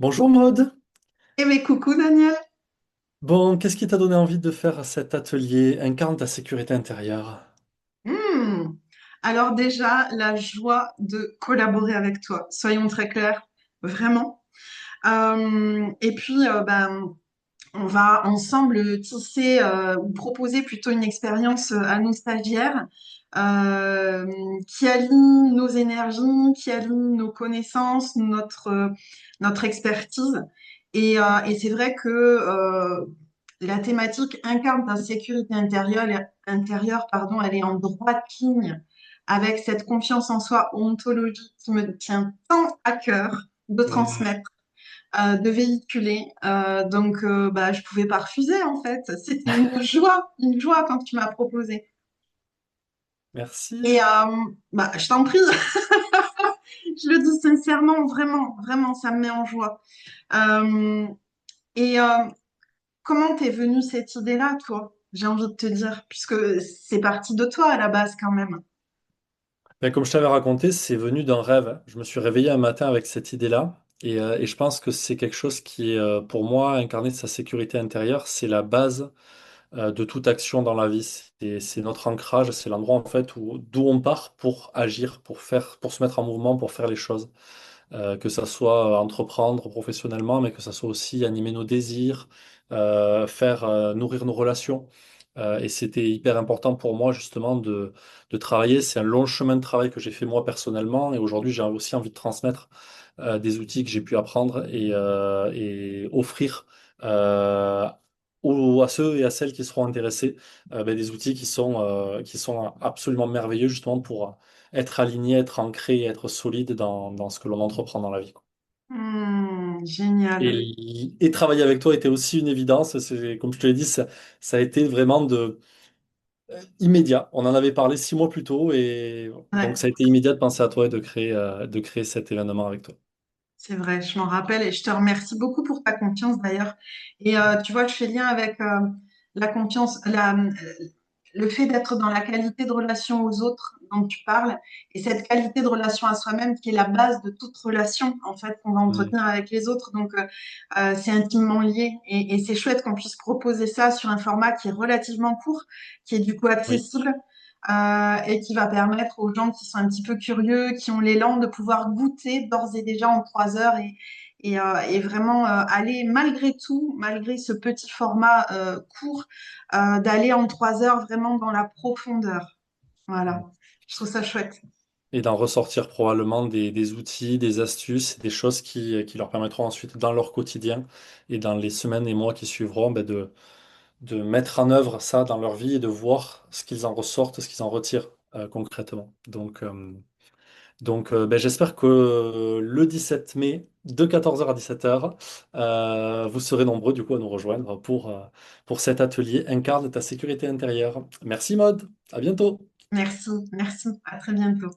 Bonjour Maude. Eh mais coucou Daniel. Bon, qu'est-ce qui t'a donné envie de faire cet atelier Incarne ta sécurité intérieure? Hmm. Alors déjà, la joie de collaborer avec toi, soyons très clairs, vraiment. Et puis, on va ensemble tisser ou proposer plutôt une expérience à nos stagiaires euh, qui aligne nos énergies, qui aligne nos connaissances, notre expertise. Et c'est vrai que la thématique incarne ta sécurité intérieure, pardon, elle est en droite ligne avec cette confiance en soi ontologique qui me tient tant à cœur de Hmm. transmettre, de véhiculer. Donc, je pouvais pas refuser en fait. C'était une joie quand tu m'as proposé. Merci. Et je t'en prie, je le dis sincèrement, vraiment, vraiment, ça me met en joie. Euh, et comment t'es venue cette idée-là, toi? J'ai envie de te dire, puisque c'est parti de toi à la base quand même. Ben, comme je t'avais raconté, c'est venu d'un rêve. Je me suis réveillé un matin avec cette idée-là et je pense que c'est quelque chose qui est pour moi, incarner sa sécurité intérieure, c'est la base de toute action dans la vie. C'est notre ancrage, c'est l'endroit en fait d'où on part pour agir, pour faire, pour se mettre en mouvement, pour faire les choses. Que ça soit entreprendre professionnellement, mais que ça soit aussi animer nos désirs, nourrir nos relations. Et c'était hyper important pour moi justement de travailler. C'est un long chemin de travail que j'ai fait moi personnellement, et aujourd'hui j'ai aussi envie de transmettre des outils que j'ai pu apprendre et offrir euh, à ceux et à celles qui seront intéressés des outils qui sont absolument merveilleux justement pour être aligné, être ancré, être solide dans ce que l'on entreprend dans la vie, quoi. Génial. Et travailler avec toi était aussi une évidence. Comme je te l'ai dit, ça a été vraiment immédiat. On en avait parlé 6 mois plus tôt et donc Ouais, ça a été immédiat de penser à toi et de créer cet événement avec toi. c'est vrai, je m'en rappelle et je te remercie beaucoup pour ta confiance d'ailleurs. Et tu vois, je fais lien avec la confiance, le fait d'être dans la qualité de relation aux autres dont tu parles et cette qualité de relation à soi-même qui est la base de toute relation en fait qu'on va Mm. entretenir avec les autres. Donc, c'est intimement lié et c'est chouette qu'on puisse proposer ça sur un format qui est relativement court, qui est du coup Oui. accessible. Et qui va permettre aux gens qui sont un petit peu curieux, qui ont l'élan de pouvoir goûter d'ores et déjà en 3 heures et vraiment aller malgré tout, malgré ce petit format court, d'aller en 3 heures vraiment dans la profondeur. Mm. Voilà, je trouve ça chouette. Et d'en ressortir probablement des outils, des astuces, des choses qui leur permettront ensuite dans leur quotidien et dans les semaines et mois qui suivront de mettre en œuvre ça dans leur vie et de voir ce qu'ils en ressortent, ce qu'ils en retirent concrètement. J'espère que le 17 mai, de 14 heures à 17 heures, vous serez nombreux du coup à nous rejoindre pour cet atelier Incarne ta sécurité intérieure. Merci Maud, à bientôt. Merci, merci, à très bientôt.